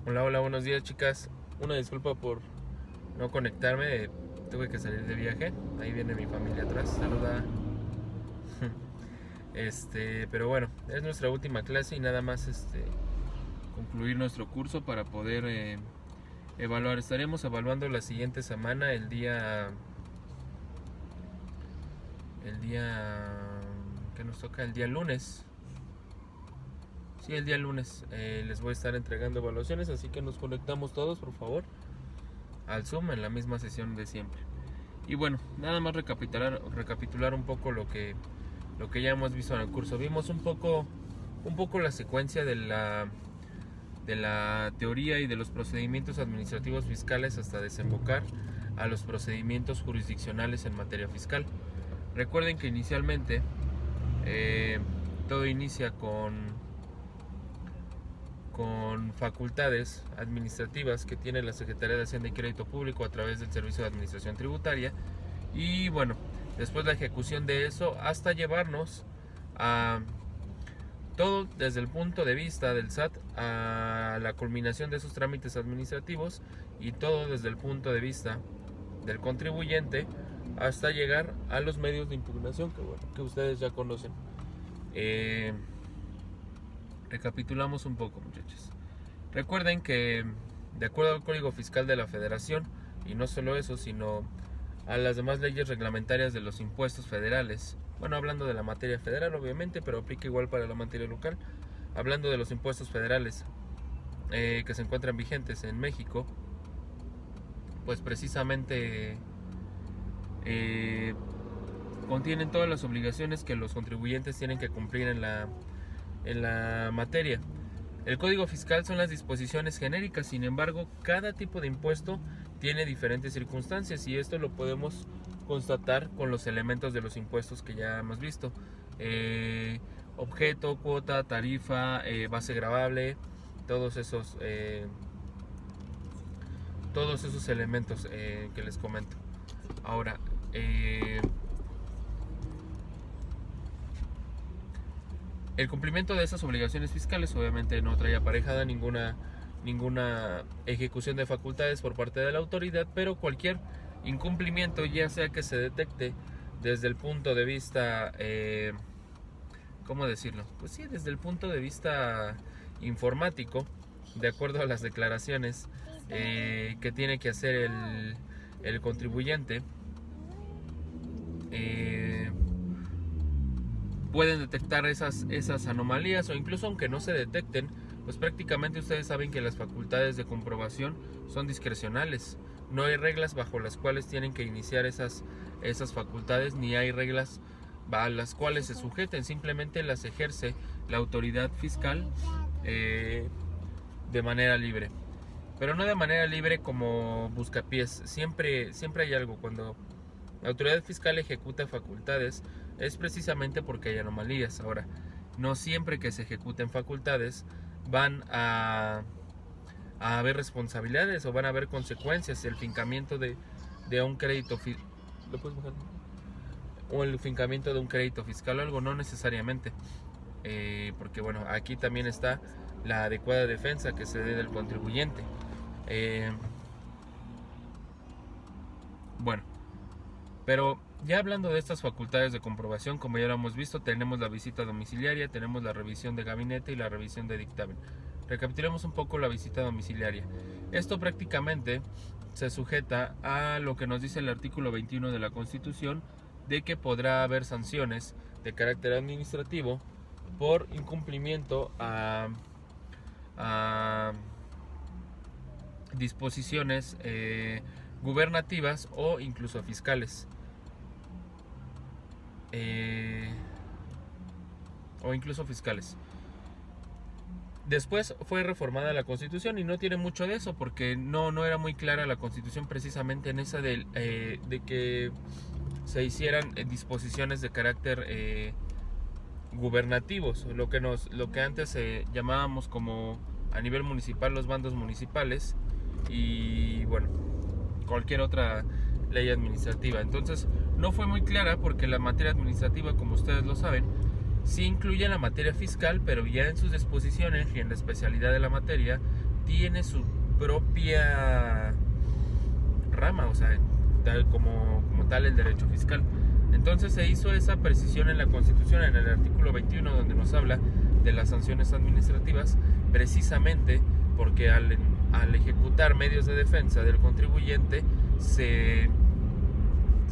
Hola, hola, buenos días, chicas. Una disculpa por no conectarme, tuve que salir de viaje. Ahí viene mi familia atrás, saluda. Pero bueno, es nuestra última clase y nada más concluir nuestro curso para poder evaluar. Estaremos evaluando la siguiente semana, el día que nos toca, el día lunes. Sí, el día lunes les voy a estar entregando evaluaciones, así que nos conectamos todos, por favor, al Zoom en la misma sesión de siempre. Y bueno, nada más recapitular un poco lo que ya hemos visto en el curso. Vimos un poco la secuencia de la teoría y de los procedimientos administrativos fiscales hasta desembocar a los procedimientos jurisdiccionales en materia fiscal. Recuerden que inicialmente todo inicia con facultades administrativas que tiene la Secretaría de Hacienda y Crédito Público a través del Servicio de Administración Tributaria, y bueno, después la ejecución de eso hasta llevarnos a todo desde el punto de vista del SAT a la culminación de esos trámites administrativos, y todo desde el punto de vista del contribuyente hasta llegar a los medios de impugnación que ustedes ya conocen. Recapitulamos un poco, muchachos. Recuerden que de acuerdo al Código Fiscal de la Federación, y no solo eso, sino a las demás leyes reglamentarias de los impuestos federales, bueno, hablando de la materia federal obviamente, pero aplica igual para la materia local, hablando de los impuestos federales que se encuentran vigentes en México, pues precisamente contienen todas las obligaciones que los contribuyentes tienen que cumplir en la materia. El Código Fiscal son las disposiciones genéricas, sin embargo, cada tipo de impuesto tiene diferentes circunstancias, y esto lo podemos constatar con los elementos de los impuestos que ya hemos visto. Objeto, cuota, tarifa, base gravable, todos esos elementos que les comento. Ahora, el cumplimiento de esas obligaciones fiscales obviamente no trae aparejada ninguna ejecución de facultades por parte de la autoridad, pero cualquier incumplimiento, ya sea que se detecte desde el punto de vista, ¿cómo decirlo? Pues sí, desde el punto de vista informático, de acuerdo a las declaraciones que tiene que hacer el contribuyente, pueden detectar esas anomalías, o incluso aunque no se detecten, pues prácticamente ustedes saben que las facultades de comprobación son discrecionales. No hay reglas bajo las cuales tienen que iniciar esas facultades, ni hay reglas a las cuales se sujeten, simplemente las ejerce la autoridad fiscal de manera libre. Pero no de manera libre como buscapiés. Siempre hay algo. Cuando la autoridad fiscal ejecuta facultades, es precisamente porque hay anomalías. Ahora, no siempre que se ejecuten facultades van a haber responsabilidades o van a haber consecuencias. El fincamiento de un crédito ¿lo puedes bajar? O el fincamiento de un crédito fiscal o algo, no necesariamente, porque bueno, aquí también está la adecuada defensa que se dé del contribuyente. Bueno, pero ya hablando de estas facultades de comprobación, como ya lo hemos visto, tenemos la visita domiciliaria, tenemos la revisión de gabinete y la revisión de dictamen. Recapitulemos un poco la visita domiciliaria. Esto prácticamente se sujeta a lo que nos dice el artículo 21 de la Constitución, de que podrá haber sanciones de carácter administrativo por incumplimiento a disposiciones gubernativas o incluso fiscales. Después fue reformada la Constitución y no tiene mucho de eso, porque no era muy clara la Constitución precisamente en esa de que se hicieran disposiciones de carácter gubernativos, lo que antes llamábamos como a nivel municipal los bandos municipales, y bueno, cualquier otra ley administrativa. Entonces no fue muy clara, porque la materia administrativa, como ustedes lo saben, sí incluye la materia fiscal, pero ya en sus disposiciones y en la especialidad de la materia tiene su propia rama, o sea, tal como tal el derecho fiscal. Entonces se hizo esa precisión en la Constitución, en el artículo 21, donde nos habla de las sanciones administrativas, precisamente porque al ejecutar medios de defensa del contribuyente se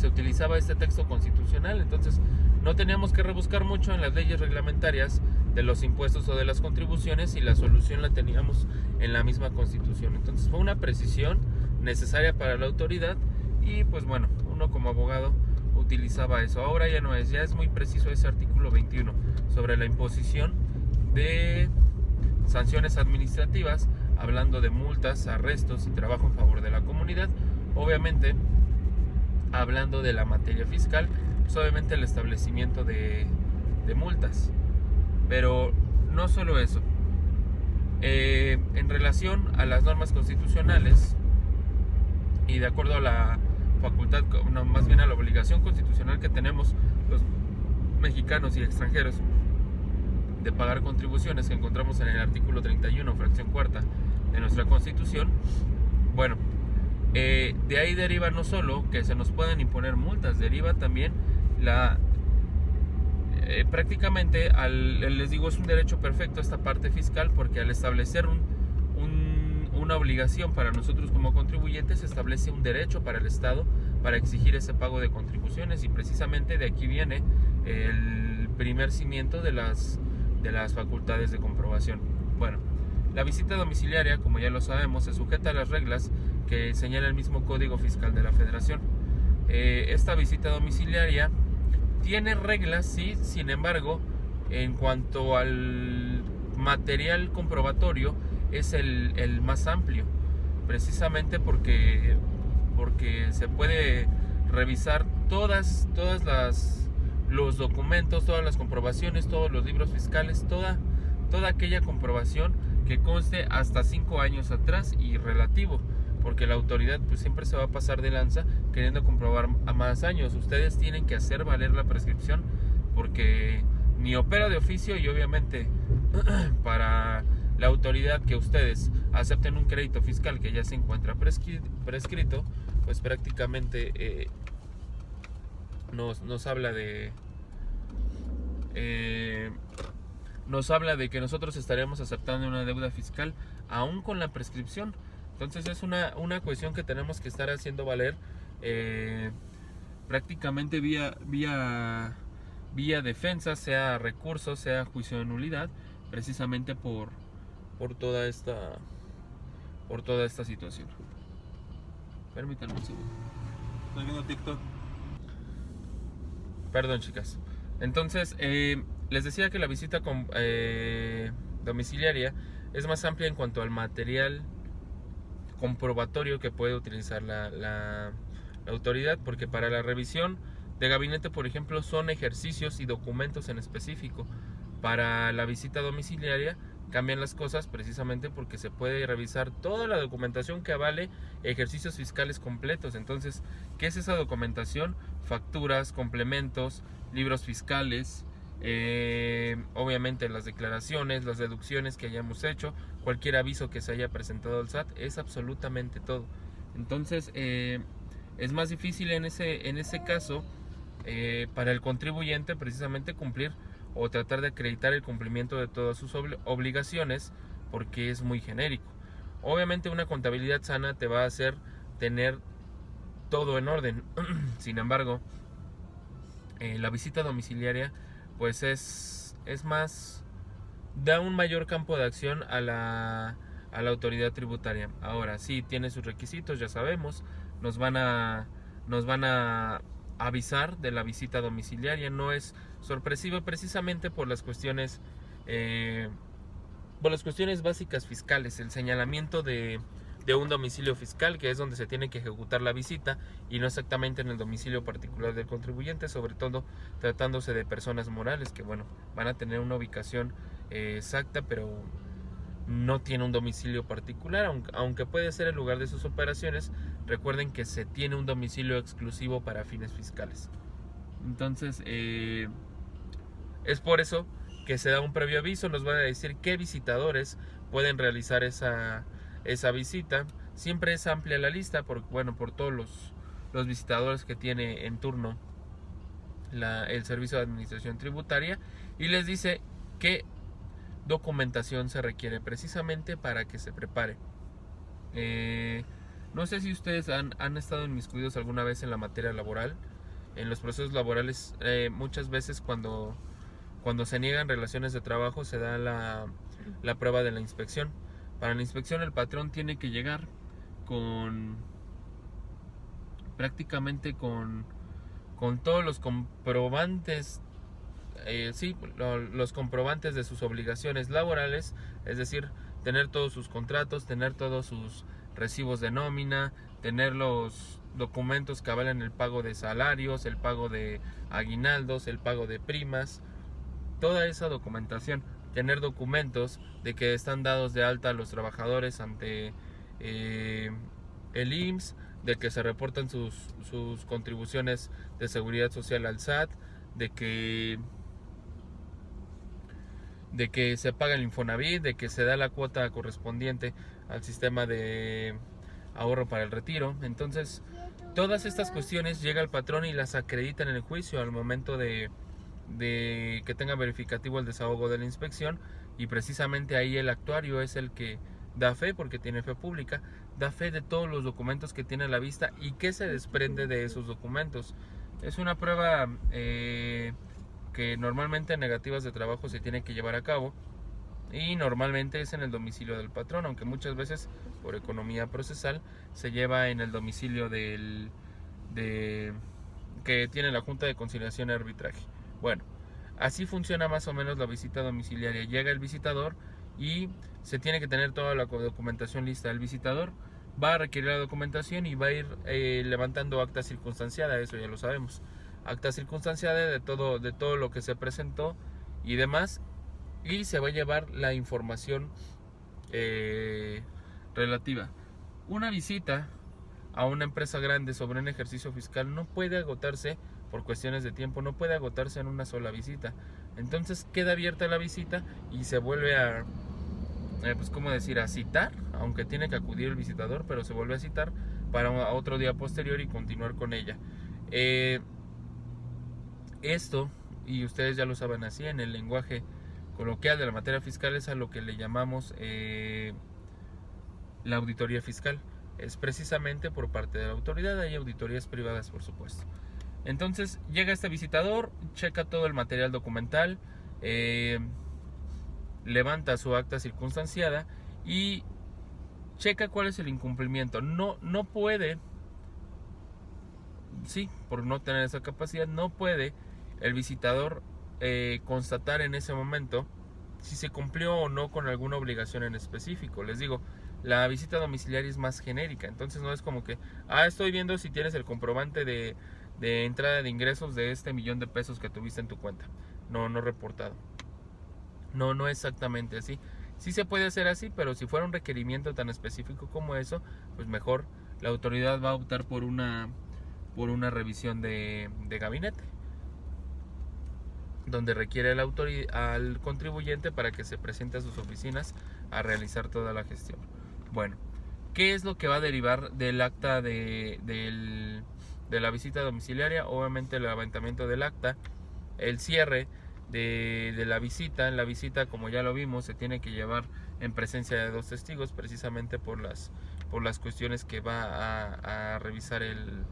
utilizaba este texto constitucional. Entonces no teníamos que rebuscar mucho en las leyes reglamentarias de los impuestos o de las contribuciones, y la solución la teníamos en la misma Constitución. Entonces fue una precisión necesaria para la autoridad, y pues bueno, uno como abogado utilizaba eso. Ahora ya no es, ya es muy preciso ese artículo 21 sobre la imposición de sanciones administrativas, hablando de multas, arrestos y trabajo en favor de la comunidad. Obviamente, hablando de la materia fiscal, pues obviamente el establecimiento de multas. Pero no solo eso. En relación a las normas constitucionales y de acuerdo a la facultad, no, más bien a la obligación constitucional que tenemos los mexicanos y extranjeros de pagar contribuciones, que encontramos en el artículo 31, fracción cuarta de nuestra Constitución, bueno, de ahí deriva no solo que se nos puedan imponer multas, deriva también prácticamente, les digo, es un derecho perfecto esta parte fiscal, porque al establecer una obligación para nosotros como contribuyentes, se establece un derecho para el Estado para exigir ese pago de contribuciones, y precisamente de aquí viene el primer cimiento de las facultades de comprobación. Bueno, la visita domiciliaria, como ya lo sabemos, se sujeta a las reglas que señala el mismo Código Fiscal de la Federación. Esta visita domiciliaria tiene reglas, sí, sin embargo, en cuanto al material comprobatorio, es el más amplio, precisamente porque se puede revisar todos los documentos, todas las comprobaciones, todos los libros fiscales, toda aquella comprobación que conste hasta 5 años atrás y relativo, porque la autoridad pues siempre se va a pasar de lanza queriendo comprobar a más años. Ustedes tienen que hacer valer la prescripción, porque ni opera de oficio, y obviamente para la autoridad que ustedes acepten un crédito fiscal que ya se encuentra prescrito, pues prácticamente nos habla de que nosotros estaríamos aceptando una deuda fiscal aún con la prescripción. Entonces es una cuestión que tenemos que estar haciendo valer prácticamente vía defensa, sea recurso, sea juicio de nulidad, precisamente por toda esta situación. Permítanme un segundo. Estoy viendo TikTok. Perdón, chicas. Entonces, les decía que la visita domiciliaria es más amplia en cuanto al material comprobatorio que puede utilizar la autoridad, porque para la revisión de gabinete, por ejemplo, son ejercicios y documentos en específico. Para la visita domiciliaria cambian las cosas, precisamente porque se puede revisar toda la documentación que avale ejercicios fiscales completos. Entonces, ¿qué es esa documentación? Facturas, complementos, libros fiscales, obviamente las declaraciones, las deducciones que hayamos hecho, cualquier aviso que se haya presentado al SAT, es absolutamente todo. Entonces, es más difícil en ese caso para el contribuyente precisamente cumplir o tratar de acreditar el cumplimiento de todas sus obligaciones, porque es muy genérico. Obviamente una contabilidad sana te va a hacer tener todo en orden. Sin embargo, la visita domiciliaria pues es más, da un mayor campo de acción a la autoridad tributaria. Ahora sí, tiene sus requisitos, ya sabemos, nos van a avisar de la visita domiciliaria. No es sorpresivo, precisamente por las cuestiones básicas fiscales, el señalamiento de un domicilio fiscal, que es donde se tiene que ejecutar la visita, y no exactamente en el domicilio particular del contribuyente, sobre todo tratándose de personas morales que, bueno, van a tener una ubicación exacta, pero no tiene un domicilio particular, aunque puede ser el lugar de sus operaciones. Recuerden que se tiene un domicilio exclusivo para fines fiscales. Entonces, es por eso que se da un previo aviso. Nos van a decir qué visitadores pueden realizar esa esa visita. Siempre es amplia la lista por todos los visitadores que tiene en turno el Servicio de Administración Tributaria, y les dice qué documentación se requiere precisamente para que se prepare. No sé si ustedes han estado inmiscuidos alguna vez en la materia laboral, en los procesos laborales. Muchas veces cuando se niegan relaciones de trabajo se da la prueba de la inspección. Para la inspección el patrón tiene que llegar prácticamente con todos los comprobantes, los comprobantes de sus obligaciones laborales, es decir, tener todos sus contratos, tener todos sus recibos de nómina, tener los documentos que avalan el pago de salarios, el pago de aguinaldos, el pago de primas, toda esa documentación, tener documentos de que están dados de alta a los trabajadores ante el IMSS, de que se reportan sus contribuciones de seguridad social al SAT, de que se paga el Infonavit, de que se da la cuota correspondiente al sistema de ahorro para el retiro. Entonces, todas estas cuestiones llega el patrón y las acredita en el juicio al momento de que tenga verificativo el desahogo de la inspección, y precisamente ahí el actuario es el que da fe, porque tiene fe pública, da fe de todos los documentos que tiene a la vista y qué se desprende de esos documentos. Es una prueba que normalmente en negativas de trabajo se tiene que llevar a cabo, y normalmente es en el domicilio del patrón, aunque muchas veces por economía procesal se lleva en el domicilio que tiene la Junta de Conciliación y Arbitraje. Bueno, así funciona más o menos la visita domiciliaria. Llega el visitador y se tiene que tener toda la documentación lista. El visitador va a requerir la documentación y va a ir levantando acta circunstanciada, eso ya lo sabemos. Acta circunstanciada de todo lo que se presentó y demás, y se va a llevar la información relativa. Una visita a una empresa grande sobre un ejercicio fiscal no puede agotarse por cuestiones de tiempo, no puede agotarse en una sola visita. Entonces queda abierta la visita y se vuelve a a citar, aunque tiene que acudir el visitador, pero se vuelve a citar para otro día posterior y continuar con ella. Esto, y ustedes ya lo saben así, en el lenguaje coloquial de la materia fiscal, es a lo que le llamamos la auditoría fiscal. Es precisamente por parte de la autoridad. Hay auditorías privadas, por supuesto. Entonces llega este visitador, checa todo el material documental, levanta su acta circunstanciada y checa cuál es el incumplimiento. No puede, por no tener esa capacidad, no puede el visitador constatar en ese momento si se cumplió o no con alguna obligación en específico. Les digo, la visita domiciliaria es más genérica, entonces no es como que, estoy viendo si tienes el comprobante de entrada de ingresos de este $1,000,000 que tuviste en tu cuenta, no reportado. No exactamente así. Sí se puede hacer así, pero si fuera un requerimiento tan específico como eso, pues mejor la autoridad va a optar por una revisión de gabinete, donde requiere al contribuyente para que se presente a sus oficinas a realizar toda la gestión. Bueno, ¿qué es lo que va a derivar del acta de la visita domiciliaria? Obviamente el levantamiento del acta, el cierre de la visita. En la visita, como ya lo vimos, se tiene que llevar en presencia de 2 testigos, precisamente por las cuestiones que va a revisar el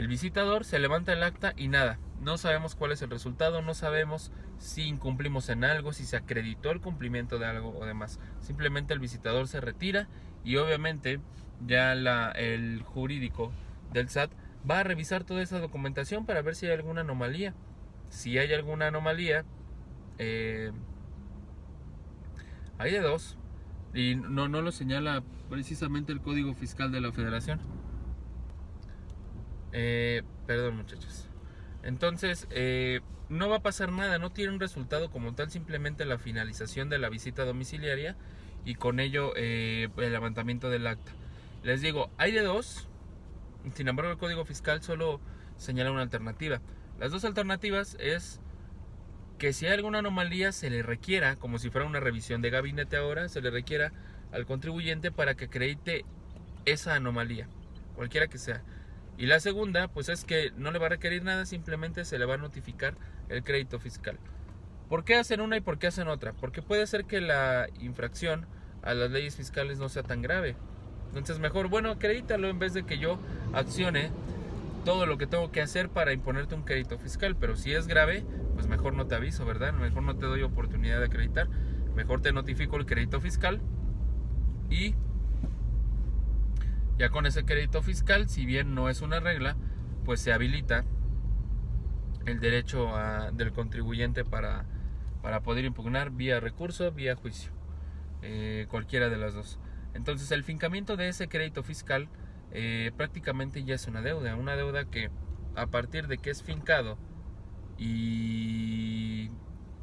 visitador. Se levanta el acta y nada, no sabemos cuál es el resultado, no sabemos si incumplimos en algo, si se acreditó el cumplimiento de algo o demás. Simplemente el visitador se retira y obviamente ya el jurídico del SAT va a revisar toda esa documentación para ver si hay alguna anomalía. Si hay alguna anomalía, hay de dos, y no lo señala precisamente el Código Fiscal de la Federación. Perdón, muchachos. Entonces, no va a pasar nada, no tiene un resultado como tal, simplemente la finalización de la visita domiciliaria y con ello el levantamiento del acta. Les digo, hay de dos, sin embargo el Código Fiscal solo señala una alternativa. Las dos alternativas es que si hay alguna anomalía se le requiera, como si fuera una revisión de gabinete ahora, se le requiera al contribuyente para que acredite esa anomalía, cualquiera que sea. Y la segunda, pues es que no le va a requerir nada, simplemente se le va a notificar el crédito fiscal. ¿Por qué hacen una y por qué hacen otra? Porque puede ser que la infracción a las leyes fiscales no sea tan grave. Entonces mejor, bueno, acredítalo en vez de que yo accione todo lo que tengo que hacer para imponerte un crédito fiscal. Pero si es grave, pues mejor no te aviso, ¿verdad? Mejor no te doy oportunidad de acreditar. Mejor te notifico el crédito fiscal y ya con ese crédito fiscal, si bien no es una regla, pues se habilita el derecho del contribuyente para poder impugnar vía recurso, vía juicio, cualquiera de las dos. Entonces el fincamiento de ese crédito fiscal prácticamente ya es una deuda que a partir de que es fincado y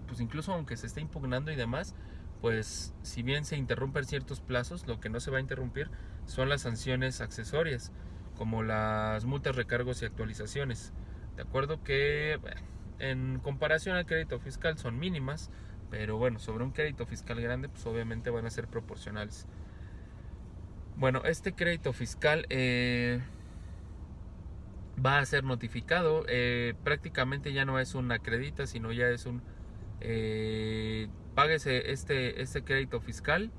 pues incluso aunque se esté impugnando y demás, pues si bien se interrumpen ciertos plazos, lo que no se va a interrumpir son las sanciones accesorias, como las multas, recargos y actualizaciones. De acuerdo que en comparación al crédito fiscal son mínimas, pero bueno, sobre un crédito fiscal grande, pues obviamente van a ser proporcionales. Bueno, este crédito fiscal va a ser notificado, prácticamente ya no es un acredita, sino ya es un páguese este crédito fiscal.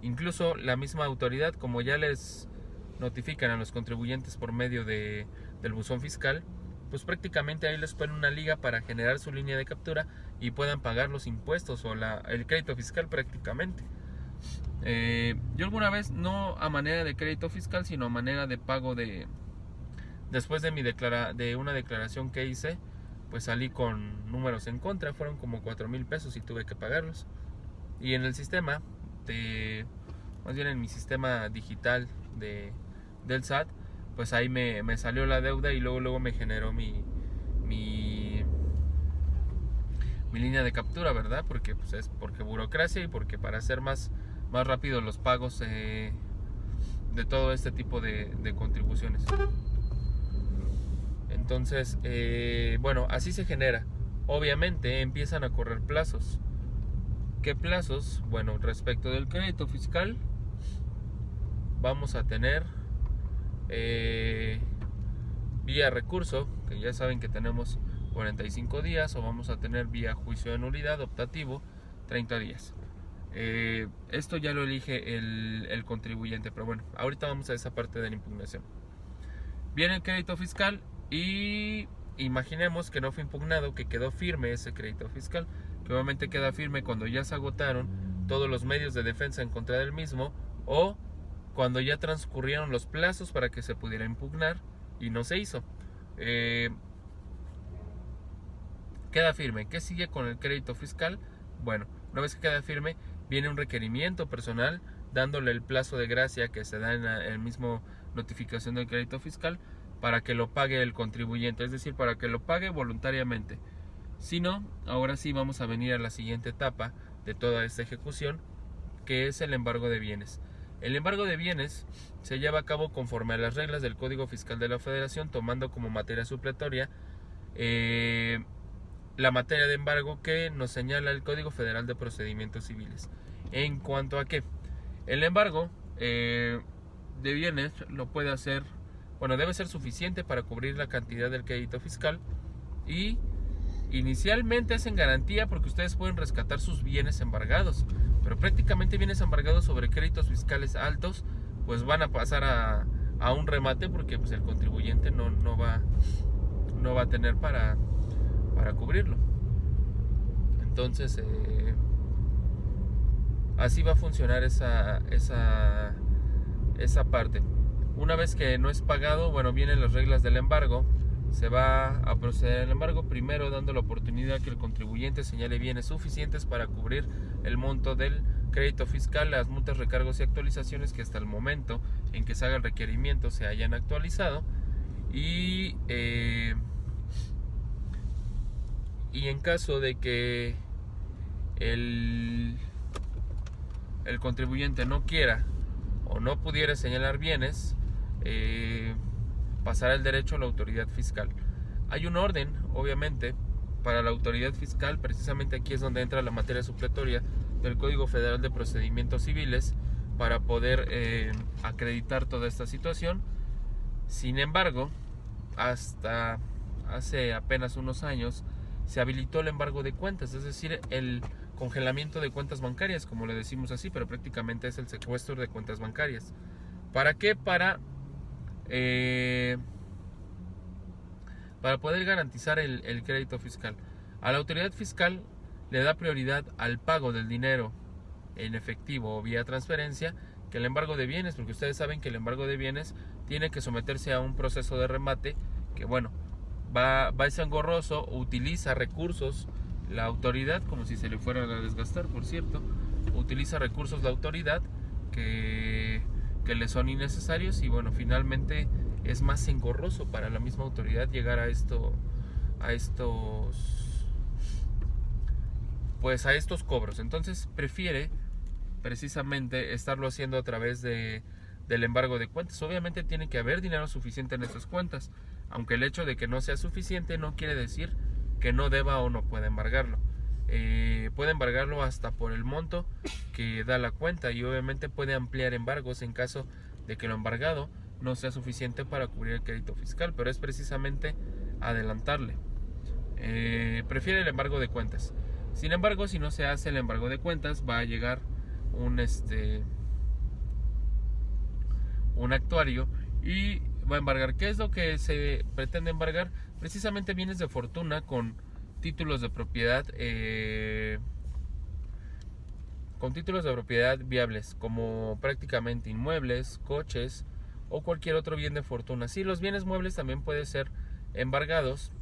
Incluso la misma autoridad, como ya les notifican a los contribuyentes por medio del buzón fiscal, pues prácticamente ahí les ponen una liga para generar su línea de captura y puedan pagar los impuestos o el crédito fiscal prácticamente. Yo alguna vez, no a manera de crédito fiscal, sino a manera de pago después de una declaración que hice, pues salí con números en contra, fueron como 4,000 pesos y tuve que pagarlos. Y en el sistema, más bien en mi sistema digital del SAT, pues ahí me salió la deuda y luego me generó mi línea de captura, ¿verdad? Porque pues es porque burocracia y porque para hacer más rápido los pagos de todo este tipo de contribuciones. Entonces, bueno, así se genera. Obviamente empiezan a correr plazos. ¿Qué plazos? Bueno, respecto del crédito fiscal, vamos a tener vía recurso, que ya saben que tenemos 45 días, o vamos a tener vía juicio de nulidad optativo 30 días. Esto ya lo elige el contribuyente, pero bueno, ahorita vamos a esa parte de la impugnación. Viene el crédito fiscal y imaginemos que no fue impugnado, que quedó firme ese crédito fiscal, que obviamente queda firme cuando ya se agotaron todos los medios de defensa en contra del mismo o cuando ya transcurrieron los plazos para que se pudiera impugnar y no se hizo. Queda firme. ¿Qué sigue con el crédito fiscal? Bueno, una vez que queda firme, viene un requerimiento personal dándole el plazo de gracia que se da en el mismo notificación del crédito fiscal para que lo pague el contribuyente, es decir, para que lo pague voluntariamente. Si no, ahora sí vamos a venir a la siguiente etapa de toda esta ejecución, que es el embargo de bienes. El embargo de bienes se lleva a cabo conforme a las reglas del Código Fiscal de la Federación, tomando como materia supletoria la materia de embargo que nos señala el Código Federal de Procedimientos Civiles. En cuanto a que el embargo de bienes lo puede hacer, bueno, debe ser suficiente para cubrir la cantidad del crédito fiscal y inicialmente es en garantía porque ustedes pueden rescatar sus bienes embargados, pero prácticamente bienes embargados sobre créditos fiscales altos pues van a pasar a un remate porque pues el contribuyente no va a tener para cubrirlo. Entonces así va a funcionar esa parte. Una vez que no es pagado, bueno, vienen las reglas del embargo. Se va a proceder al embargo, primero dando la oportunidad que el contribuyente señale bienes suficientes para cubrir el monto del crédito fiscal, las multas, recargos y actualizaciones que hasta el momento en que se haga el requerimiento se hayan actualizado y en caso de que el contribuyente no quiera o no pudiera señalar bienes, pasará el derecho a la autoridad fiscal. Hay un orden, obviamente, para la autoridad fiscal, precisamente aquí es donde entra la materia supletoria del Código Federal de Procedimientos Civiles para poder acreditar toda esta situación. Sin embargo, hasta hace apenas unos años se habilitó el embargo de cuentas, es decir, el congelamiento de cuentas bancarias, como le decimos así, pero prácticamente es el secuestro de cuentas bancarias. ¿Para qué? Para poder garantizar el crédito fiscal. A la autoridad fiscal le da prioridad al pago del dinero en efectivo o vía transferencia que el embargo de bienes, porque ustedes saben que el embargo de bienes tiene que someterse a un proceso de remate que, bueno, va a ser engorroso, utiliza recursos la autoridad, como si se le fueran a desgastar, por cierto, utiliza recursos la autoridad que le son innecesarios y, bueno, finalmente es más engorroso para la misma autoridad llegar a estos cobros. Entonces prefiere precisamente estarlo haciendo a través del embargo de cuentas. Obviamente tiene que haber dinero suficiente en esas cuentas, aunque el hecho de que no sea suficiente no quiere decir que no deba o no pueda embargarlo. Puede embargarlo hasta por el monto que da la cuenta, y obviamente puede ampliar embargos en caso de que lo embargado no sea suficiente para cubrir el crédito fiscal, pero es precisamente adelantarle. Prefiere el embargo de cuentas. Sin embargo, si no se hace el embargo de cuentas, va a llegar un actuario y va a embargar. ¿Qué es lo que se pretende embargar? Precisamente bienes de fortuna con títulos de propiedad viables, como prácticamente inmuebles, coches o cualquier otro bien de fortuna. Sí, los bienes muebles también pueden ser embargados,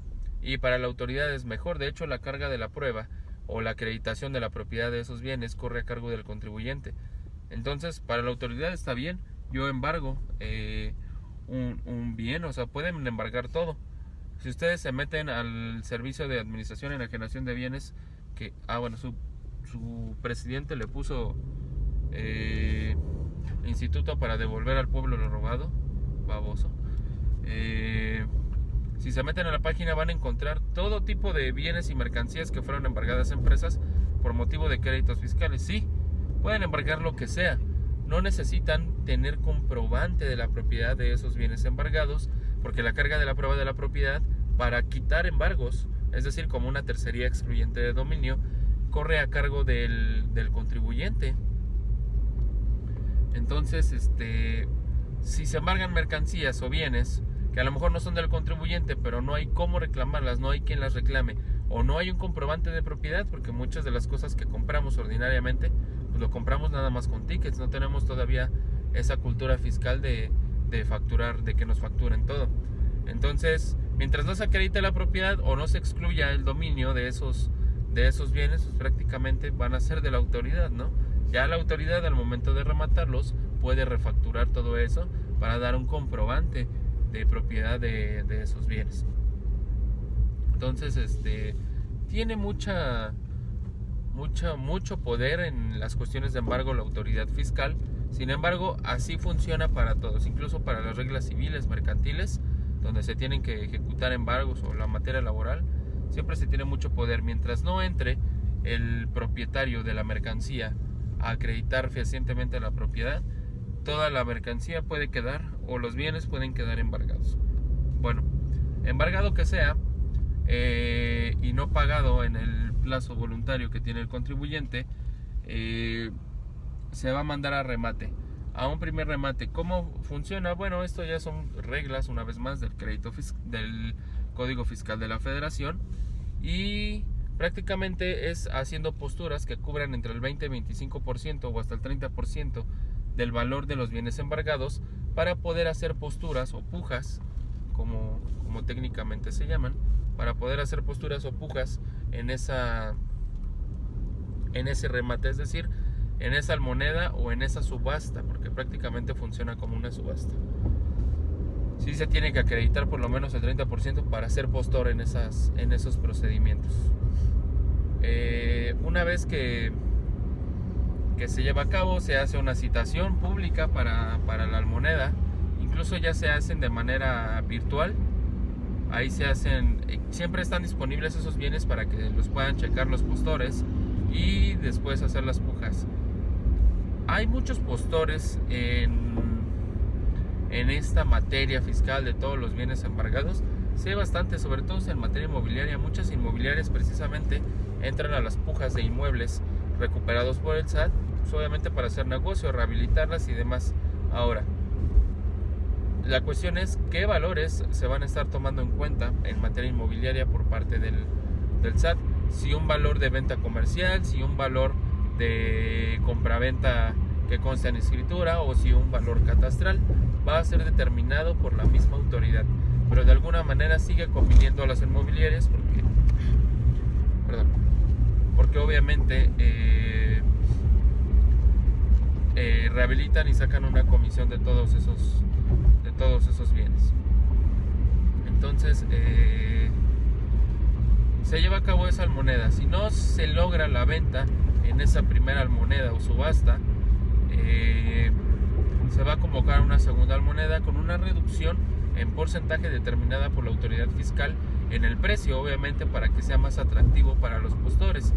y para la autoridad es mejor. De hecho, la carga de la prueba o la acreditación de la propiedad de esos bienes corre a cargo del contribuyente. Entonces, para la autoridad está bien, yo embargo un bien, o sea, pueden embargar todo. Si ustedes se meten al Servicio de Administración y Enajenación de Bienes, que, bueno, su presidente le puso Instituto para devolver al pueblo lo robado, baboso. Si se meten a la página van a encontrar todo tipo de bienes y mercancías que fueron embargadas a empresas por motivo de créditos fiscales. Sí, pueden embargar lo que sea. No necesitan tener comprobante de la propiedad de esos bienes embargados, porque la carga de la prueba de la propiedad para quitar embargos, es decir, como una tercería excluyente de dominio, corre a cargo del contribuyente. Entonces, si se embargan mercancías o bienes que a lo mejor no son del contribuyente, pero no hay cómo reclamarlas, no hay quien las reclame, o no hay un comprobante de propiedad, porque muchas de las cosas que compramos ordinariamente, pues lo compramos nada más con tickets, no tenemos todavía esa cultura fiscal de facturar, de que nos facturen todo. Entonces, mientras no se acredite la propiedad o no se excluya el dominio de esos bienes, pues prácticamente van a ser de la autoridad, ¿no? Ya la autoridad, al momento de rematarlos, puede refacturar todo eso para dar un comprobante de propiedad de esos bienes. Entonces, tiene mucho poder en las cuestiones de embargo la autoridad fiscal. Sin embargo, así funciona para todos, incluso para las reglas civiles, mercantiles, donde se tienen que ejecutar embargos, o la materia laboral, siempre se tiene mucho poder. Mientras no entre el propietario de la mercancía a acreditar fehacientemente la propiedad, toda la mercancía puede quedar, o los bienes pueden quedar embargados. Bueno, embargado que sea y no pagado en el plazo voluntario que tiene el contribuyente, se va a mandar a remate, a un primer remate. ¿Cómo funciona? Bueno, esto ya son reglas, una vez más, del Código Fiscal de la Federación, y prácticamente es haciendo posturas que cubran entre el 20 y 25% o hasta el 30% del valor de los bienes embargados, para poder hacer posturas o pujas, como técnicamente se llaman, para poder hacer posturas o pujas en ese remate, es decir, en esa moneda o en esa subasta, porque prácticamente funciona como una subasta. Sí se tiene que acreditar por lo menos el 30% para ser postor en esos procedimientos. Una vez que se lleva a cabo, se hace una citación pública para la almoneda. Incluso ya se hacen de manera virtual, Ahí se hacen, siempre están disponibles esos bienes para que los puedan checar los postores y después hacer las pujas. Hay muchos postores en esta materia fiscal de todos los bienes embargados. Sí, bastante, sobre todo en materia inmobiliaria. Muchas inmobiliarias precisamente entran a las pujas de inmuebles recuperados por el SAT, pues obviamente para hacer negocio, rehabilitarlas y demás. Ahora, la cuestión es qué valores se van a estar tomando en cuenta en materia inmobiliaria por parte del SAT. Si un valor de venta comercial, si un valor de compraventa que consta en escritura o si un valor catastral, va a ser determinado por la misma autoridad. Pero de alguna manera sigue conviniendo a las inmobiliarias porque obviamente rehabilitan y sacan una comisión de todos esos bienes. Entonces se lleva a cabo esa almoneda. Si no se logra la venta en esa primera almoneda o subasta, se va a convocar una segunda almoneda con una reducción en porcentaje determinada por la autoridad fiscal en el precio, obviamente para que sea más atractivo para los postores.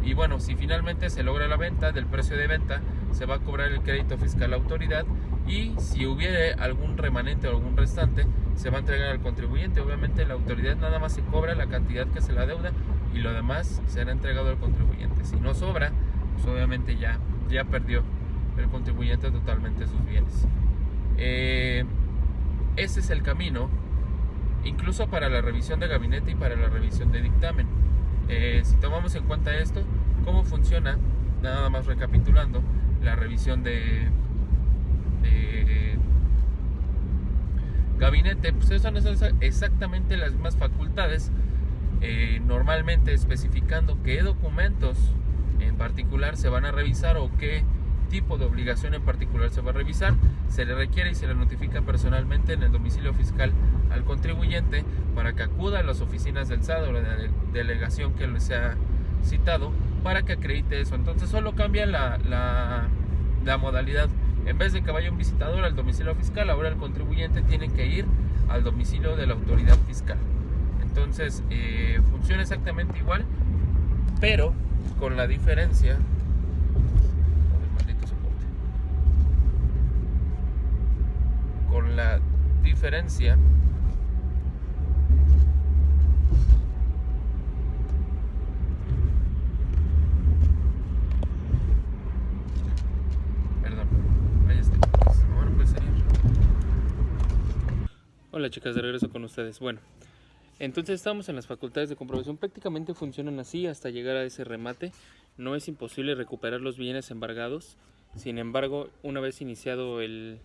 Y bueno, si finalmente se logra la venta, del precio de venta se va a cobrar el crédito fiscal a la autoridad, y si hubiere algún remanente o algún restante se va a entregar al contribuyente. Obviamente la autoridad nada más se cobra la cantidad que se la deuda y lo demás será entregado al contribuyente. Si no sobra, pues obviamente ya perdió el contribuyente totalmente sus bienes. Ese es el camino, incluso para la revisión de gabinete y para la revisión de dictamen. Si tomamos en cuenta esto, ¿cómo funciona? Nada más recapitulando, la revisión de gabinete, pues eso no son exactamente las mismas facultades, normalmente especificando qué documentos en particular se van a revisar o qué tipo de obligación en particular se va a revisar. Se le requiere y se le notifica personalmente en el domicilio fiscal al contribuyente para que acuda a las oficinas del SAT o la delegación que le sea citado para que acredite eso. Entonces solo cambia la modalidad. En vez de que vaya un visitador al domicilio fiscal, ahora el contribuyente tiene que ir al domicilio de la autoridad fiscal. Entonces funciona exactamente igual, pero con la diferencia Hola chicas, de regreso con ustedes. Bueno, entonces estamos en las facultades de comprobación. Prácticamente funcionan así hasta llegar a ese remate. No es imposible recuperar los bienes embargados. Sin embargo, una vez iniciado el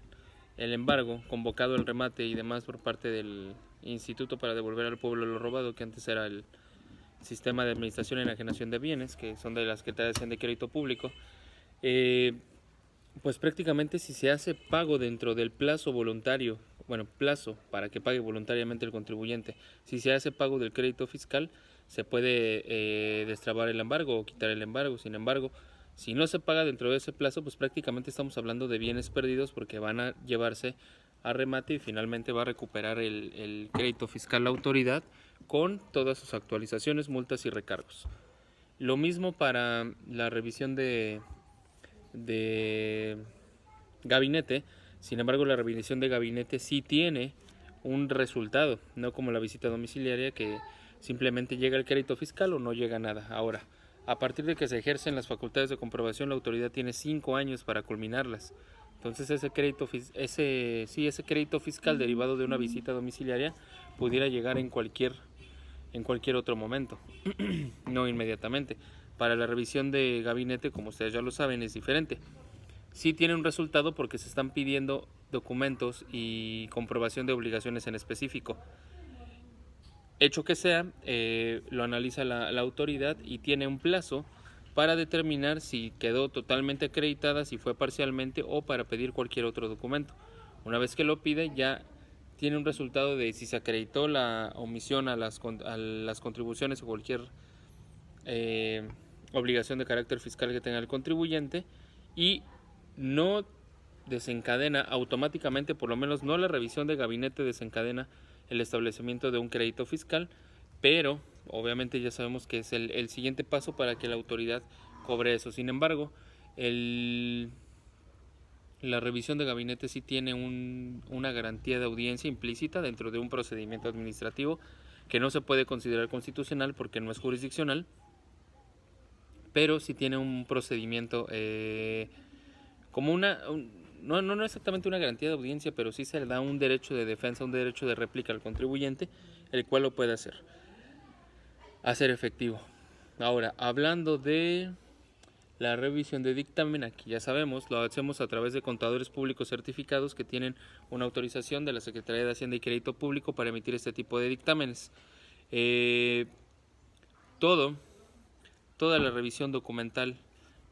embargo, convocado el remate y demás por parte del Instituto para devolver al pueblo lo robado, que antes era el Sistema de Administración y Enajenación de Bienes, que son de las que te hacen de crédito público, pues prácticamente si se hace pago dentro del plazo voluntario, plazo para que pague voluntariamente el contribuyente, si se hace pago del crédito fiscal, se puede destrabar el embargo o quitar el embargo. Sin embargo, si no se paga dentro de ese plazo, pues prácticamente estamos hablando de bienes perdidos porque van a llevarse a remate y finalmente va a recuperar el crédito fiscal la autoridad con todas sus actualizaciones, multas y recargos. Lo mismo para la revisión de gabinete. Sin embargo, la revisión de gabinete sí tiene un resultado, no como la visita domiciliaria que simplemente llega el crédito fiscal o no llega nada. Ahora, a partir de que se ejercen las facultades de comprobación, la autoridad tiene 5 años para culminarlas. Entonces ese crédito fiscal derivado de una visita domiciliaria pudiera llegar en cualquier otro momento, no inmediatamente. Para la revisión de gabinete, como ustedes ya lo saben, es diferente. Sí tiene un resultado porque se están pidiendo documentos y comprobación de obligaciones en específico. Hecho que sea, lo analiza la autoridad y tiene un plazo para determinar si quedó totalmente acreditada, si fue parcialmente o para pedir cualquier otro documento. Una vez que lo pide, ya tiene un resultado de si se acreditó la omisión a las contribuciones o cualquier obligación de carácter fiscal que tenga el contribuyente, y no desencadena automáticamente, por lo menos no la revisión de gabinete desencadena el establecimiento de un crédito fiscal, pero obviamente ya sabemos que es el siguiente paso para que la autoridad cobre eso. Sin embargo, la revisión de gabinete sí tiene una garantía de audiencia implícita dentro de un procedimiento administrativo que no se puede considerar constitucional porque no es jurisdiccional, pero sí tiene un procedimiento como no exactamente una garantía de audiencia, pero sí se le da un derecho de defensa, un derecho de réplica al contribuyente, el cual lo puede hacer efectivo. Ahora, hablando de la revisión de dictamen, aquí ya sabemos, lo hacemos a través de contadores públicos certificados que tienen una autorización de la Secretaría de Hacienda y Crédito Público para emitir este tipo de dictámenes. Toda la revisión documental,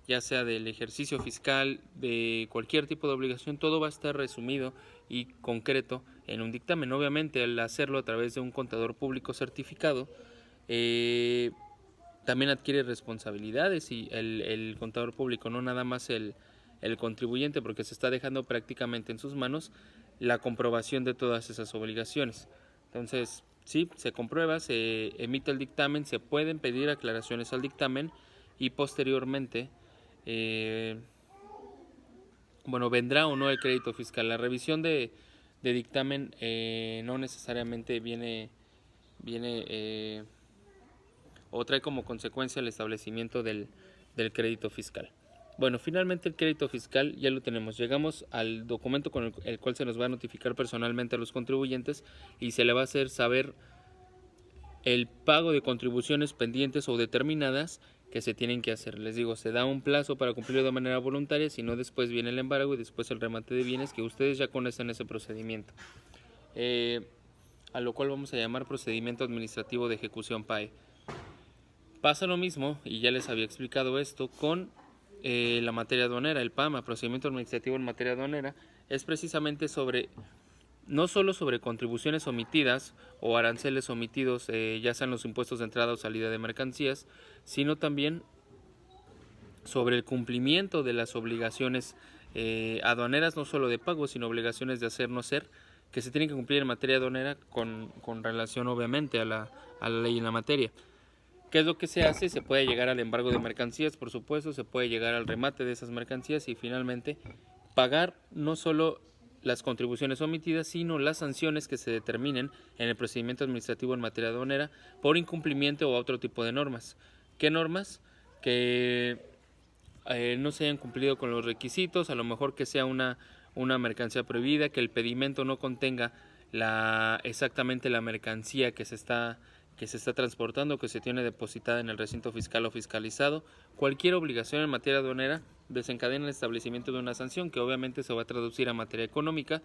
ya sea del ejercicio fiscal, de cualquier tipo de obligación, todo va a estar resumido y concreto en un dictamen. Obviamente, al hacerlo a través de un contador público certificado, también adquiere responsabilidades y el contador público, no nada más el contribuyente, porque se está dejando prácticamente en sus manos la comprobación de todas esas obligaciones. Entonces, sí, se comprueba, se emite el dictamen, se pueden pedir aclaraciones al dictamen y posteriormente, vendrá o no el crédito fiscal. La revisión de dictamen no necesariamente viene o trae como consecuencia el establecimiento del crédito fiscal. Bueno, finalmente el crédito fiscal ya lo tenemos. Llegamos al documento con el cual se nos va a notificar personalmente a los contribuyentes y se le va a hacer saber el pago de contribuciones pendientes o determinadas que se tienen que hacer. Les digo, se da un plazo para cumplirlo de manera voluntaria, si no después viene el embargo y después el remate de bienes, que ustedes ya conocen ese procedimiento. A lo cual vamos a llamar procedimiento administrativo de ejecución PAE. Pasa lo mismo, y ya les había explicado esto, con la materia aduanera. El PAMA, procedimiento administrativo en materia aduanera, es precisamente no solo sobre contribuciones omitidas o aranceles omitidos, ya sean los impuestos de entrada o salida de mercancías, sino también sobre el cumplimiento de las obligaciones aduaneras, no solo de pago, sino obligaciones de hacer no ser, que se tienen que cumplir en materia aduanera con relación obviamente a la ley en la materia. ¿Qué es lo que se hace? Se puede llegar al embargo de mercancías, por supuesto, se puede llegar al remate de esas mercancías y finalmente pagar no solo las contribuciones omitidas, sino las sanciones que se determinen en el procedimiento administrativo en materia aduanera por incumplimiento o otro tipo de normas. ¿Qué normas? Que no se hayan cumplido con los requisitos, a lo mejor que sea una mercancía prohibida, que el pedimento no contenga exactamente la mercancía que se está transportando, que se tiene depositada en el recinto fiscal o fiscalizado. Cualquier obligación en materia aduanera desencadena el establecimiento de una sanción que obviamente se va a traducir a materia económica,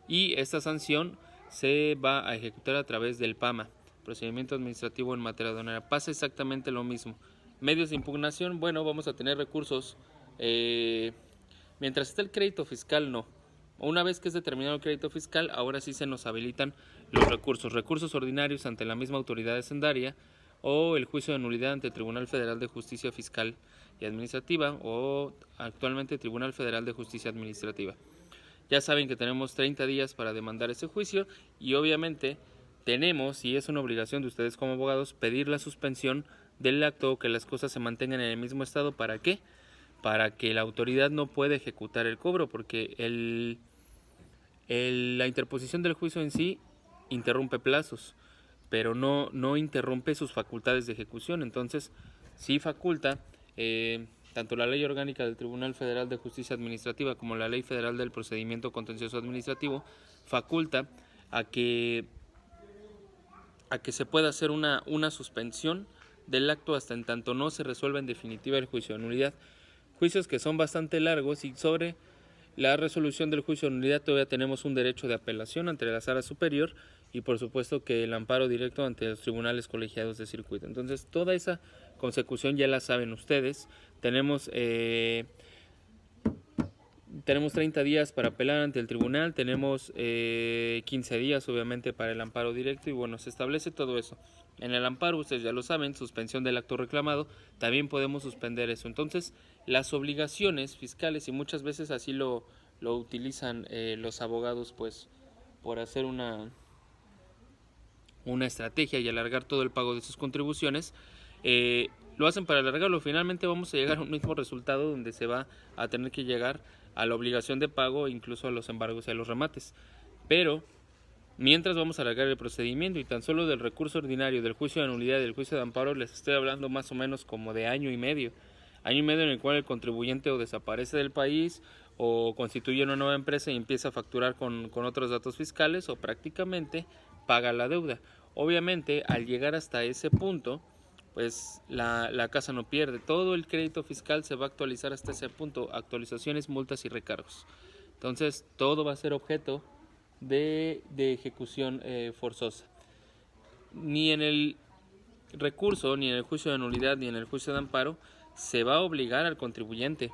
y esta sanción se va a ejecutar a través del PAMA, procedimiento administrativo en materia aduanera. Pasa exactamente lo mismo. Medios de impugnación, vamos a tener recursos. Mientras esté el crédito fiscal, no. Una vez que es determinado el crédito fiscal, ahora sí se nos habilitan los recursos ordinarios ante la misma autoridad hacendaria, o el juicio de nulidad ante el Tribunal Federal de Justicia Fiscal y Administrativa, o actualmente Tribunal Federal de Justicia Administrativa. Ya saben que tenemos 30 días para demandar ese juicio, y obviamente tenemos, y es una obligación de ustedes como abogados, pedir la suspensión del acto o que las cosas se mantengan en el mismo estado. ¿Para qué? Para que la autoridad no pueda ejecutar el cobro, porque la interposición del juicio en sí interrumpe plazos, pero no interrumpe sus facultades de ejecución. Entonces, sí faculta, tanto la Ley Orgánica del Tribunal Federal de Justicia Administrativa como la Ley Federal del Procedimiento Contencioso Administrativo, faculta a que se pueda hacer una suspensión del acto hasta en tanto no se resuelva en definitiva el juicio de nulidad. Juicios que son bastante largos, y sobre la resolución del juicio de nulidad todavía tenemos un derecho de apelación ante la sala superior, y por supuesto que el amparo directo ante los tribunales colegiados de circuito. Entonces, toda esa consecución ya la saben ustedes. Tenemos 30 días para apelar ante el tribunal, tenemos 15 días obviamente para el amparo directo, y se establece todo eso. En el amparo, ustedes ya lo saben, suspensión del acto reclamado, también podemos suspender eso. Entonces, las obligaciones fiscales, y muchas veces así lo utilizan los abogados, pues, por hacer una una estrategia y alargar todo el pago de sus contribuciones, lo hacen para alargarlo. Finalmente vamos a llegar a un mismo resultado donde se va a tener que llegar a la obligación de pago, incluso a los embargos y a los remates. Pero mientras vamos a alargar el procedimiento, y tan solo del recurso ordinario, del juicio de nulidad y del juicio de amparo les estoy hablando más o menos como de año y medio en el cual el contribuyente o desaparece del país o constituye una nueva empresa y empieza a facturar con otros datos fiscales, o prácticamente paga la deuda. Obviamente, al llegar hasta ese punto, pues la casa no pierde. Todo el crédito fiscal se va a actualizar hasta ese punto: actualizaciones, multas y recargos. Entonces, todo va a ser objeto de ejecución forzosa. Ni en el recurso, ni en el juicio de nulidad, ni en el juicio de amparo se va a obligar al contribuyente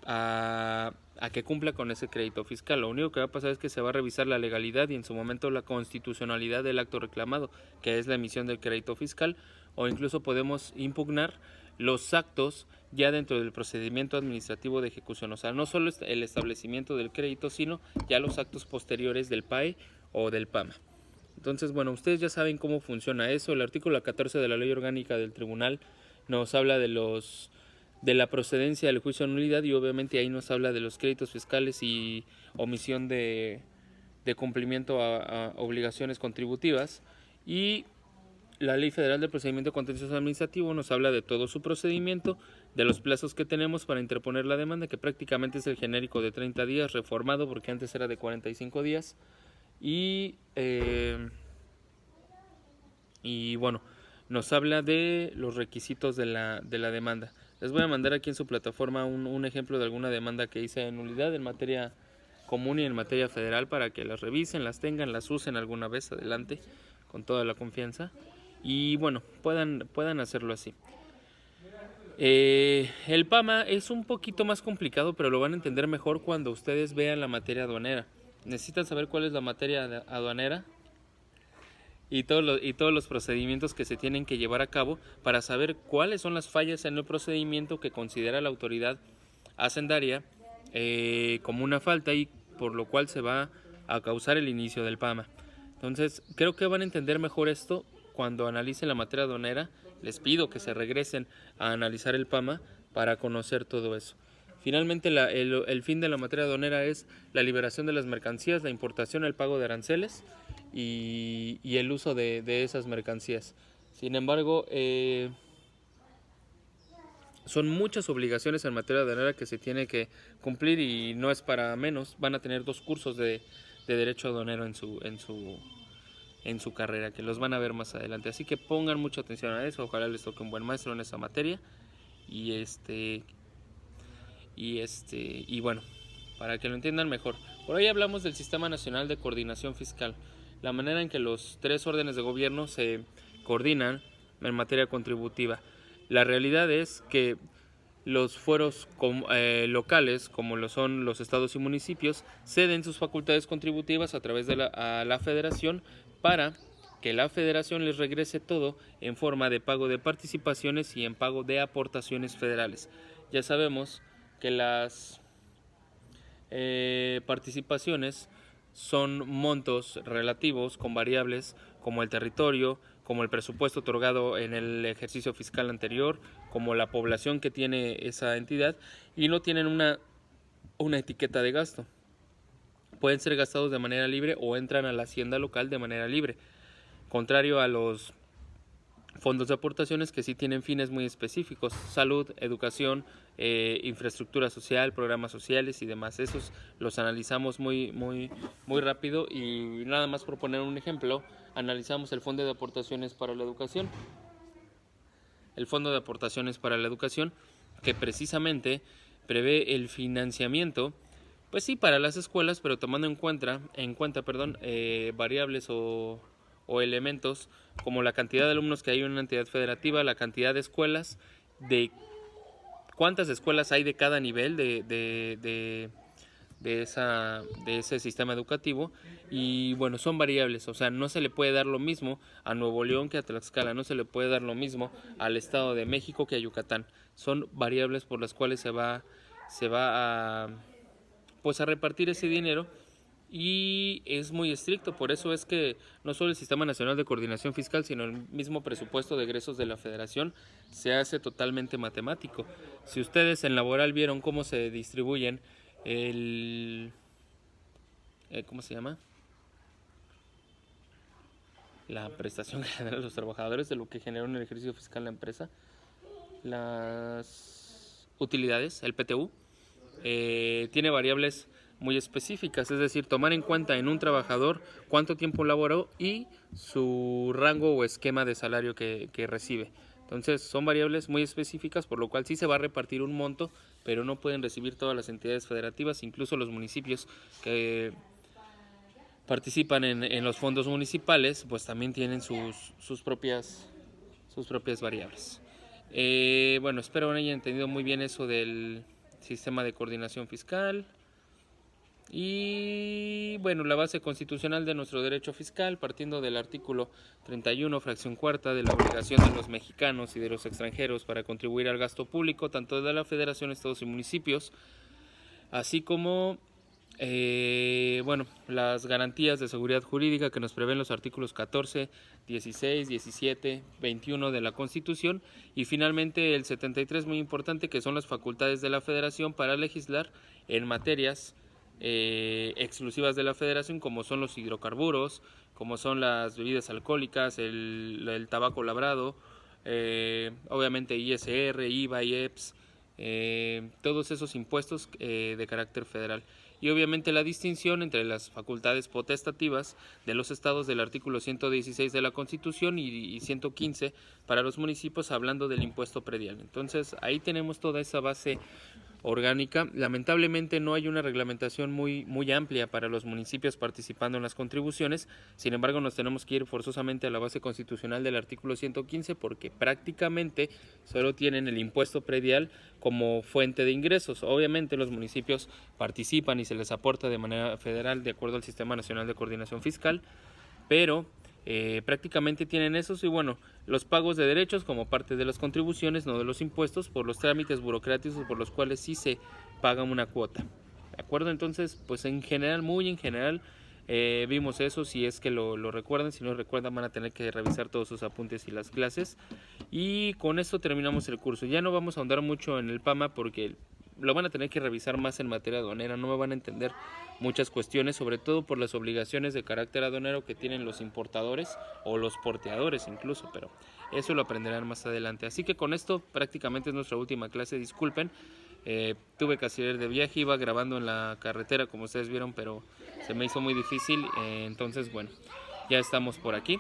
a que cumpla con ese crédito fiscal. Lo único que va a pasar es que se va a revisar la legalidad y en su momento la constitucionalidad del acto reclamado, que es la emisión del crédito fiscal, o incluso podemos impugnar los actos ya dentro del procedimiento administrativo de ejecución. O sea, no solo el establecimiento del crédito, sino ya los actos posteriores del PAE o del PAMA. Entonces, bueno, ustedes ya saben cómo funciona eso. El artículo 14 de la Ley Orgánica del Tribunal nos habla de la procedencia del juicio de nulidad, y obviamente ahí nos habla de los créditos fiscales y omisión de cumplimiento a obligaciones contributivas. Y la Ley Federal del Procedimiento Contencioso Administrativo nos habla de todo su procedimiento, de los plazos que tenemos para interponer la demanda, que prácticamente es el genérico de 30 días, reformado porque antes era de 45 días. Y bueno, nos habla de los requisitos de la demanda. Les voy a mandar aquí en su plataforma un ejemplo de alguna demanda que hice de nulidad en materia común y en materia federal, para que las revisen, las tengan, las usen alguna vez adelante con toda la confianza y bueno, puedan hacerlo así. El PAMA es un poquito más complicado, pero lo van a entender mejor cuando ustedes vean la materia aduanera. Necesitan saber cuál es la materia aduanera y todos los procedimientos que se tienen que llevar a cabo para saber cuáles son las fallas en el procedimiento que considera la autoridad hacendaria como una falta, y por lo cual se va a causar el inicio del PAMA. Entonces, creo que van a entender mejor esto cuando analicen la materia aduanera. Les pido que se regresen a analizar el PAMA para conocer todo eso. Finalmente, el fin de la materia aduanera es la liberación de las mercancías, la importación, el pago de aranceles y el uso de esas mercancías. Sin embargo, son muchas obligaciones en materia aduanera que se tiene que cumplir, y no es para menos. Van a tener 2 cursos de derecho aduanero en su carrera, que los van a ver más adelante. Así que pongan mucha atención a eso. Ojalá les toque un buen maestro en esa materia. Y bueno, para que lo entiendan mejor. Por hoy hablamos del Sistema Nacional de Coordinación Fiscal, la manera en que los 3 órdenes de gobierno se coordinan en materia contributiva. La realidad es que los fueros locales, como lo son los estados y municipios, ceden sus facultades contributivas a través de a la federación, para que la federación les regrese todo en forma de pago de participaciones y en pago de aportaciones federales. Ya sabemos que las participaciones son montos relativos con variables como el territorio, como el presupuesto otorgado en el ejercicio fiscal anterior, como la población que tiene esa entidad, y no tienen una etiqueta de gasto. Pueden ser gastados de manera libre o entran a la hacienda local de manera libre, contrario a los fondos de aportaciones, que sí tienen fines muy específicos: salud, educación, infraestructura social, programas sociales y demás. Esos los analizamos muy rápido, y nada más por poner un ejemplo, analizamos el fondo de aportaciones para la educación. El fondo de aportaciones para la educación, que precisamente prevé el financiamiento, pues sí, para las escuelas, pero tomando en cuenta variables o elementos como la cantidad de alumnos que hay en una entidad federativa, la cantidad de escuelas, de cuántas escuelas hay de cada nivel de ese sistema educativo. Y bueno, son variables. O sea, no se le puede dar lo mismo a Nuevo León que a Tlaxcala, no se le puede dar lo mismo al Estado de México que a Yucatán. Son variables por las cuales se va a repartir ese dinero, y es muy estricto. Por eso es que no solo el Sistema Nacional de Coordinación Fiscal, sino el mismo presupuesto de egresos de la Federación se hace totalmente matemático. Si ustedes en laboral vieron cómo se distribuyen ¿cómo se llama? La prestación que generan los trabajadores de lo que generó en el ejercicio fiscal la empresa, las utilidades, el PTU, tiene variables muy específicas, es decir, tomar en cuenta en un trabajador cuánto tiempo laboró y su rango o esquema de salario que recibe. Entonces son variables muy específicas, por lo cual sí se va a repartir un monto, pero no pueden recibir todas las entidades federativas, incluso los municipios que participan en los fondos municipales, pues también tienen sus propias variables. Bueno, espero hayan entendido muy bien eso del sistema de coordinación fiscal. Y bueno, la base constitucional de nuestro derecho fiscal, partiendo del artículo 31, fracción cuarta, de la obligación de los mexicanos y de los extranjeros para contribuir al gasto público, tanto de la Federación, estados y municipios, así como bueno, las garantías de seguridad jurídica que nos prevén los artículos 14, 16, 17, 21 de la Constitución, y finalmente el 73, muy importante, que son las facultades de la Federación para legislar en materias exclusivas de la Federación, como son los hidrocarburos, como son las bebidas alcohólicas, el tabaco labrado, obviamente ISR, IVA, IEPS, todos esos impuestos de carácter federal. Y obviamente la distinción entre las facultades potestativas de los estados del artículo 116 de la Constitución y 115 para los municipios, hablando del impuesto predial. Entonces ahí tenemos toda esa base orgánica. Lamentablemente no hay una reglamentación muy amplia para los municipios participando en las contribuciones. Sin embargo, nos tenemos que ir forzosamente a la base constitucional del artículo 115, porque prácticamente solo tienen el impuesto predial como fuente de ingresos. Obviamente los municipios participan y se les aporta de manera federal de acuerdo al Sistema Nacional de Coordinación Fiscal, pero prácticamente tienen esos, y bueno, los pagos de derechos como parte de las contribuciones, no de los impuestos, por los trámites burocráticos por los cuales sí se paga una cuota. ¿De acuerdo? Entonces, pues en general, muy en general, vimos eso. Si es que lo recuerdan, si no recuerdan, van a tener que revisar todos sus apuntes y las clases. Y con esto terminamos el curso. Ya no vamos a ahondar mucho en el PAMA porque lo van a tener que revisar más en materia aduanera, no me van a entender muchas cuestiones, sobre todo por las obligaciones de carácter aduanero que tienen los importadores o los porteadores incluso, pero eso lo aprenderán más adelante. Así que con esto prácticamente es nuestra última clase. Disculpen, tuve que salir de viaje, iba grabando en la carretera como ustedes vieron, pero se me hizo muy difícil, entonces bueno, ya estamos por aquí.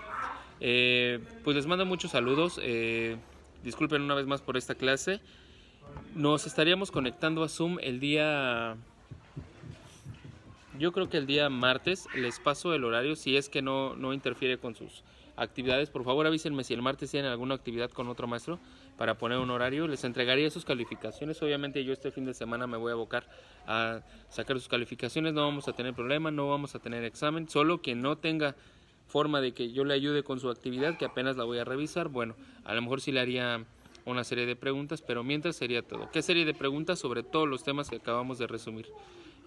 Pues les mando muchos saludos, disculpen una vez más por esta clase. Nos estaríamos conectando a Zoom el día, yo creo que el día martes. Les paso el horario si es que no interfiere con sus actividades. Por favor avísenme si el martes tienen alguna actividad con otro maestro para poner un horario. Les entregaría sus calificaciones. Obviamente yo este fin de semana me voy a abocar a sacar sus calificaciones. No vamos a tener problema, no vamos a tener examen. Solo que no tenga forma de que yo le ayude con su actividad, que apenas la voy a revisar, bueno, a lo mejor sí le haría una serie de preguntas, pero mientras sería todo. ¿Qué serie de preguntas? Sobre todos los temas que acabamos de resumir.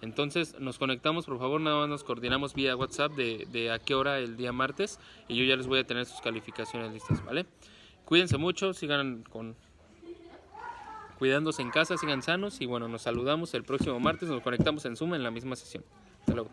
Entonces nos conectamos, por favor, nada más nos coordinamos vía WhatsApp de a qué hora el día martes, y yo ya les voy a tener sus calificaciones listas, ¿vale? Cuídense mucho, sigan cuidándose en casa, sigan sanos, y bueno, nos saludamos el próximo martes, nos conectamos en Zoom en la misma sesión. Hasta luego.